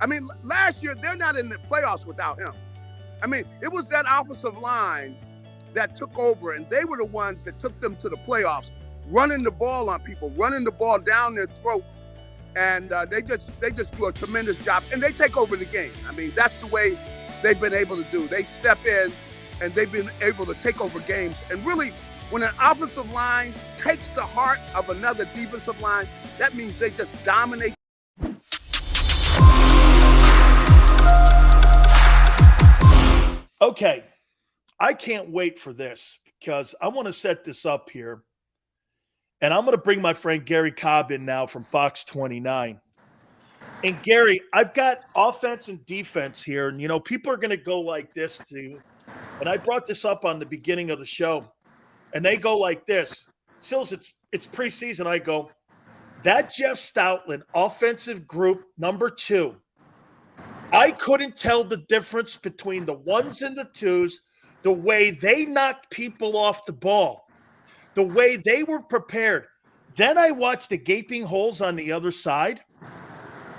I mean, last year, they're not in the playoffs without him. I mean, it was that offensive line that took over, and they were the ones that took them to the playoffs, running the ball on people, running the ball down their throat, and they just do a tremendous job, and they take over the game. I mean, that's the way they've been able to do. They step in, and they've been able to take over games. And really, when an offensive line takes the heart of another defensive line, that means they just dominate. Okay, I can't wait for this because I want to set this up here. And I'm going to bring my friend Garry Cobb in now from Fox 29. And Gary, I've got offense and defense here. And, you know, people are going to go like this too. And I brought this up on the beginning of the show. And they go like this. Sills, it's preseason. I go, that Jeff Stoutland offensive group number 2, I couldn't tell the difference between the ones and the twos, the way they knocked people off the ball, the way they were prepared. Then I watched the gaping holes on the other side,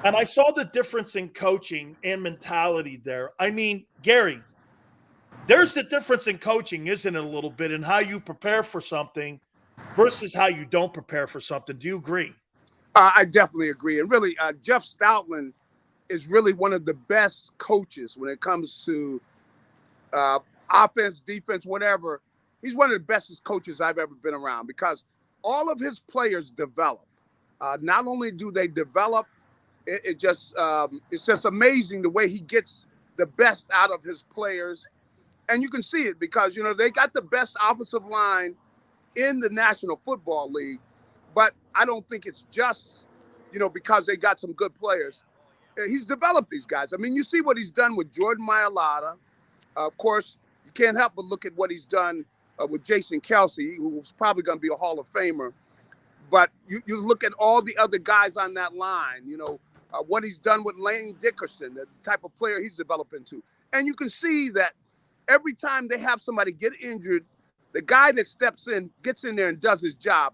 and I saw the difference in coaching and mentality there. I mean, Gary, there's the difference in coaching, isn't it, a little bit, in how you prepare for something versus how you don't prepare for something. Do you agree? I definitely agree. And really, Jeff Stoutland is really one of the best coaches when it comes to offense, defense, whatever. He's one of the best coaches I've ever been around because all of his players develop. Not only do they develop, it's just amazing the way he gets the best out of his players. And you can see it because, you know, they got the best offensive line in the National Football League. But I don't think it's just, you know, because they got some good players. He's developed these guys. I mean, you see what he's done with Jordan Mailata. Of course, you can't help but look at what he's done with Jason Kelce, who's probably going to be a Hall of Famer. But you look at all the other guys on that line, you know, what he's done with Lane Dickerson, the type of player he's developed into. And you can see that every time they have somebody get injured, the guy that steps in, gets in there and does his job.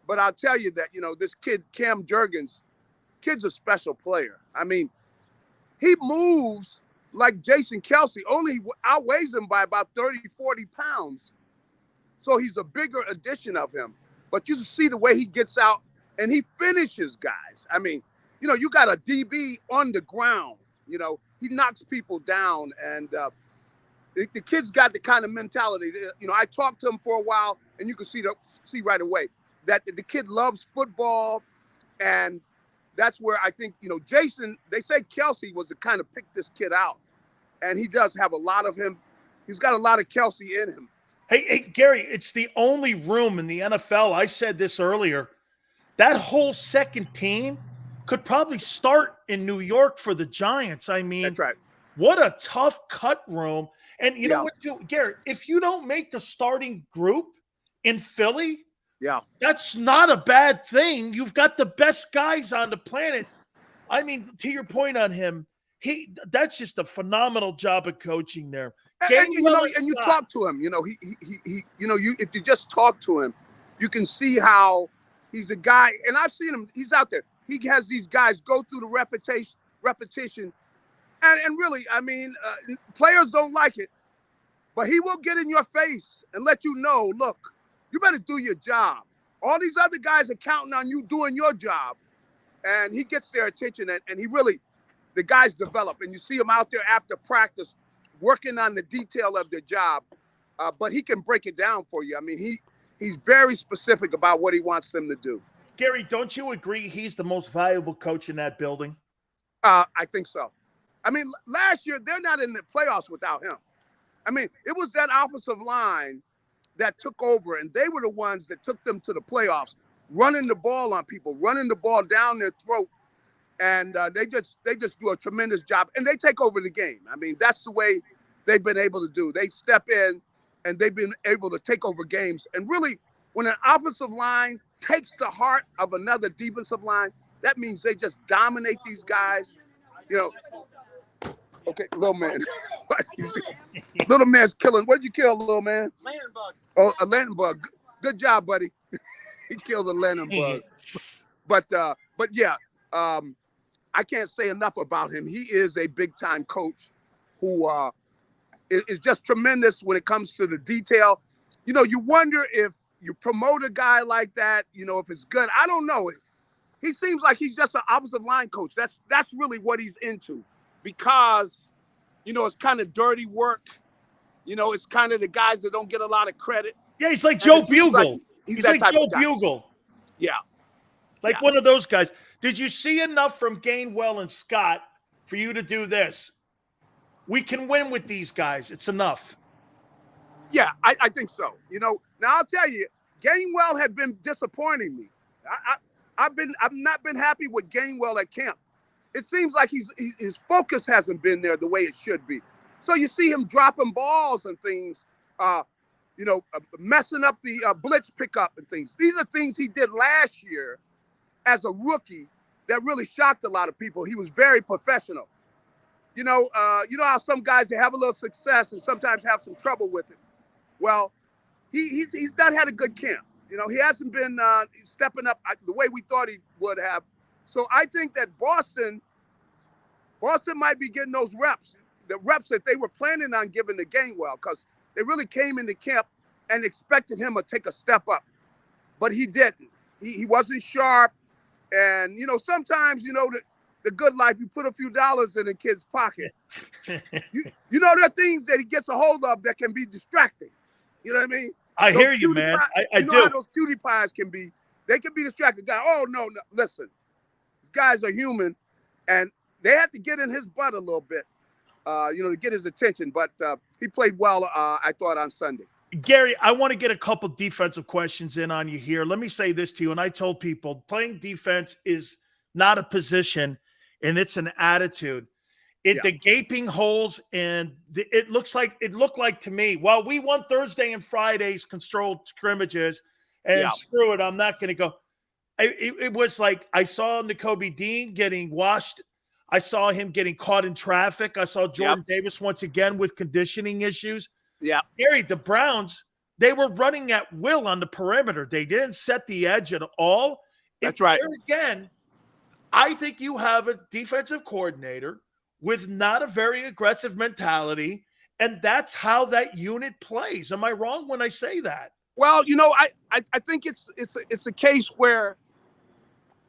But I'll tell you that, you know, this kid, Cam Jurgens, kid's a special player. I mean, he moves like Jason Kelce, only outweighs him by about 30, 40 pounds. So he's a bigger addition of him. But you see the way he gets out and he finishes guys. I mean, you know, you got a DB on the ground. You know, he knocks people down. And the kid's got the kind of mentality. You know, I talked to him for a while, and you can see right away that the kid loves football. And that's where I think, you know, Jason, they say Kelce was the kind of pick this kid out. And he does have a lot of him. He's got a lot of Kelce in him. Hey, Gary, it's the only room in the NFL, I said this earlier, that whole second team could probably start in New York for the Giants. I mean, that's right. What a tough cut room. And you know what, Gary, if you don't make the starting group in Philly, that's not a bad thing. You've got the best guys on the planet. I mean, to your point on him, that's just a phenomenal job of coaching there. And you talk to him, you know, if you just talk to him, you can see how he's a guy. And I've seen him. He's out there. He has these guys go through the repetition. And really, I mean, players don't like it, but he will get in your face and let you know, look, you better do your job. All these other guys are counting on you doing your job. And he gets their attention, and he really, the guys develop. And you see him out there after practice working on the detail of their job. But he can break it down for you. I mean, he's very specific about what he wants them to do. Gary, don't you agree he's the most valuable coach in that building? I think so. I mean, last year, they're not in the playoffs without him. I mean, it was that offensive line that took over, and they were the ones that took them to the playoffs, running the ball on people, running the ball down their throat. And they just do a tremendous job, and they take over the game. I mean, that's the way they've been able to do. They step in, and they've been able to take over games. And really, when an offensive line takes the heart of another defensive line, that means they just dominate these guys. You know, okay, little man. Little man's killing. What did you kill, little man? Lantern bug. Oh, a lantern bug. Good job, buddy. He killed a lantern bug. But yeah. I can't say enough about him. He is a big-time coach who is just tremendous when it comes to the detail. You know, you wonder if you promote a guy like that, you know, if it's good. I don't know. He seems like he's just an offensive line coach. That's really what he's into, because, you know, it's kind of dirty work. You know, it's kind of the guys that don't get a lot of credit. Yeah, he's like Joe Bugle. Like he's that like type Joe of guy. Bugle. Yeah. Like one of those guys. Did you see enough from Gainwell and Scott for you to do this? We can win with these guys. It's enough. Yeah, I think so. You know, now I'll tell you, Gainwell had been disappointing me. I've not been happy with Gainwell at camp. It seems like his focus hasn't been there the way it should be. So you see him dropping balls and things, you know, messing up the blitz pickup and things. These are things he did last year as a rookie that really shocked a lot of people. He was very professional. You know how some guys, they have a little success and sometimes have some trouble with it. Well, he's not had a good camp. You know, he hasn't been stepping up the way we thought he would have. So I think that Boston might be getting those reps, the reps that they were planning on giving to Gainwell, because they really came into camp and expected him to take a step up. But he didn't. He wasn't sharp. And, you know, sometimes, you know, the good life, you put a few dollars in a kid's pocket. you know, there are things that he gets a hold of that can be distracting. You know what I mean? I hear you, man. I do. You know how those cutie pies can be. They can be distracted. Guy, oh, no, listen. These guys are human, and they had to get in his butt a little bit, you know, to get his attention. But he played well, I thought, on Sunday. Gary, I want to get a couple defensive questions in on you here. Let me say this to you, and I told people playing defense is not a position, and it's an attitude. The gaping holes, and it looked like to me, while we won Thursday and Friday's controlled scrimmages, and screw it, I'm not going to go. It was like I saw Nakobe Dean getting washed. I saw him getting caught in traffic. I saw Jordan Davis once again with conditioning issues. Yeah, Gary, the Browns, they were running at will on the perimeter. They didn't set the edge at all. That's right. Again, I think you have a defensive coordinator with not a very aggressive mentality, and that's how that unit plays. Am I wrong when I say that? Well, you know, I think it's a case where,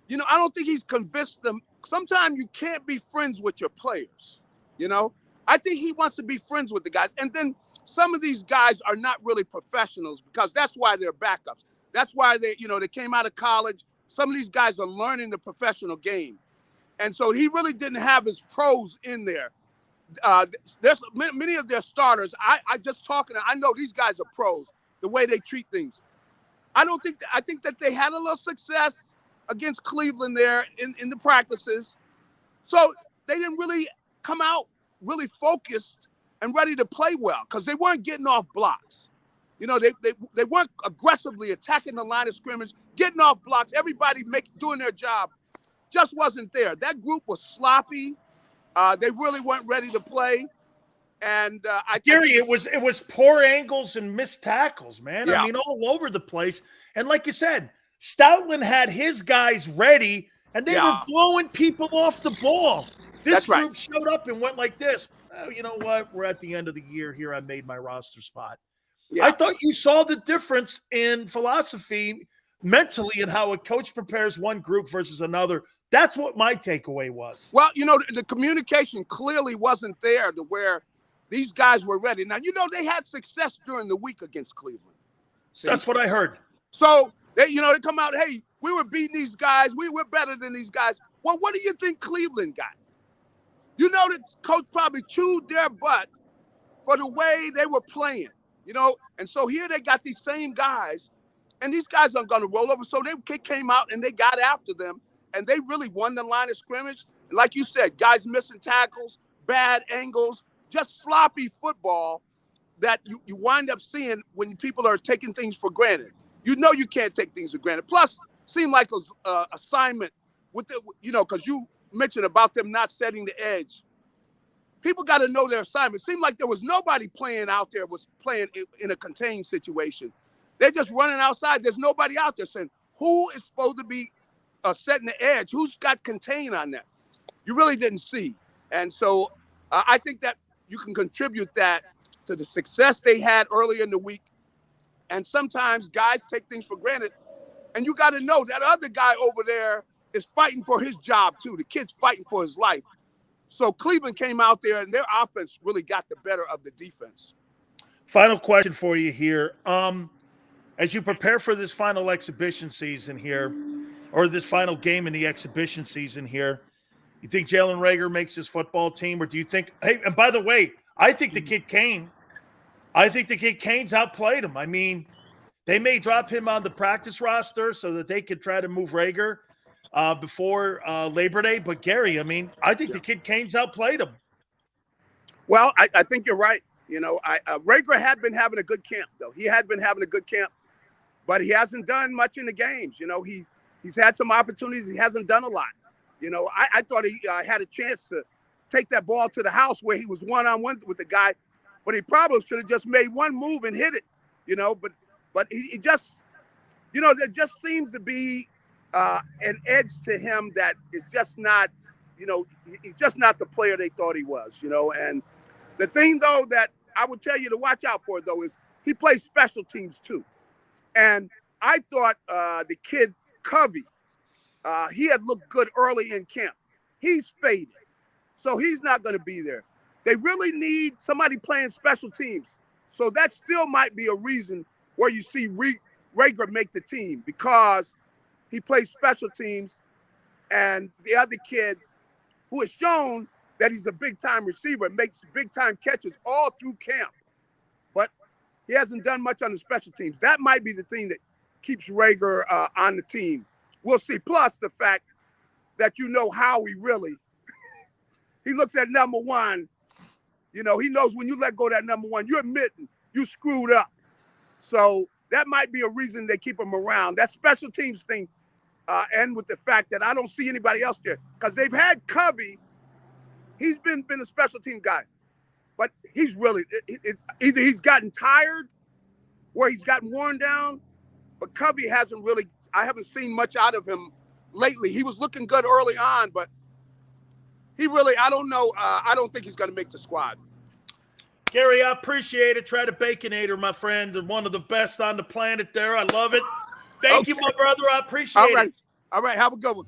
you know, I don't think he's convinced them. Sometimes you can't be friends with your players, you know. I think he wants to be friends with the guys. And then some of these guys are not really professionals, because that's why they're backups. That's why they came out of college. Some of these guys are learning the professional game. And so he really didn't have his pros in there. There's many of their starters. I know these guys are pros, the way they treat things. I think that they had a little success against Cleveland there in the practices. So they didn't really come out really focused and ready to play well, because they weren't getting off blocks. You know, they weren't aggressively attacking the line of scrimmage, getting off blocks, everybody doing their job. Just wasn't there. That group was sloppy. They really weren't ready to play. And Gary, it was poor angles and missed tackles, man. Yeah. I mean, all over the place. And like you said, Stoutland had his guys ready, and they were blowing people off the ball. This group showed up and went like this. Oh, you know what? We're at the end of the year here. I made my roster spot. Yeah. I thought you saw the difference in philosophy mentally and how a coach prepares one group versus another. That's what my takeaway was. Well, you know, the communication clearly wasn't there to where these guys were ready. Now, you know, they had success during the week against Cleveland. See? That's what I heard. So, they come out, hey, we were beating these guys. We were better than these guys. Well, what do you think Cleveland got? You know, the coach probably chewed their butt for the way they were playing, you know. And so here they got these same guys, and these guys are going to roll over. So they came out and they got after them. And they really won the line of scrimmage. Like you said, guys missing tackles, bad angles, just sloppy football that you wind up seeing when people are taking things for granted. You know you can't take things for granted. Plus, seemed like an assignment with the, you know, because you mentioned about them not setting the edge. People got to know their assignment. It seemed like there was nobody playing out there was playing in a contained situation. They're just running outside. There's nobody out there saying, who is supposed to be setting the edge? Who's got contain on that? you really didn't see. And so I think that you can contribute that to the success they had earlier in the week. And sometimes guys take things for granted. And you got to know that other guy over there is fighting for his job, too. The kid's fighting for his life. So Cleveland came out there, and their offense really got the better of the defense. Final question for you here. As you prepare for this final exhibition season here, or this final game in the exhibition season here, you think Jalen Reagor makes his football team, or do you think – hey, and by the way, I think the kid Kane's outplayed him. I mean, they may drop him on the practice roster so that they could try to move Reagor before Labor Day. But, Gary, I mean, I think the kid Kane's outplayed him. Well, I think you're right. You know, Reagor had been having a good camp, though. He had been having a good camp, but he hasn't done much in the games. You know, he's had some opportunities. He hasn't done a lot. You know, I thought he had a chance to take that ball to the house where he was one-on-one with the guy, but he probably should have just made one move and hit it, you know, but he just, you know, there just seems to be an edge to him that is just not, you know, he's just not the player they thought he was, you know. And the thing, though, that I would tell you to watch out for, though, is he plays special teams, too. And I thought the kid Covey, he had looked good early in camp. He's faded, so he's not going to be there. They really need somebody playing special teams. So that still might be a reason where you see Reagor make the team, because he plays special teams, and the other kid who has shown that he's a big-time receiver, makes big-time catches all through camp. But he hasn't done much on the special teams. That might be the thing that keeps Reagor on the team. We'll see. Plus the fact that, you know, Howie really, he looks at number one. You know, he knows when you let go of that number one, you're admitting you screwed up. So that might be a reason they keep him around. That special teams thing, and with the fact that I don't see anybody else there, because they've had Covey. He's been a special team guy, but he's really either he's gotten tired or he's gotten worn down. But Covey hasn't really. I haven't seen much out of him lately. He was looking good early on, but he really, I don't know. I don't think he's going to make the squad. Gary, I appreciate it. Try to Baconator, my friend. One of the best on the planet there. I love it. Thank you, my brother. I appreciate it. All right. Have a good one.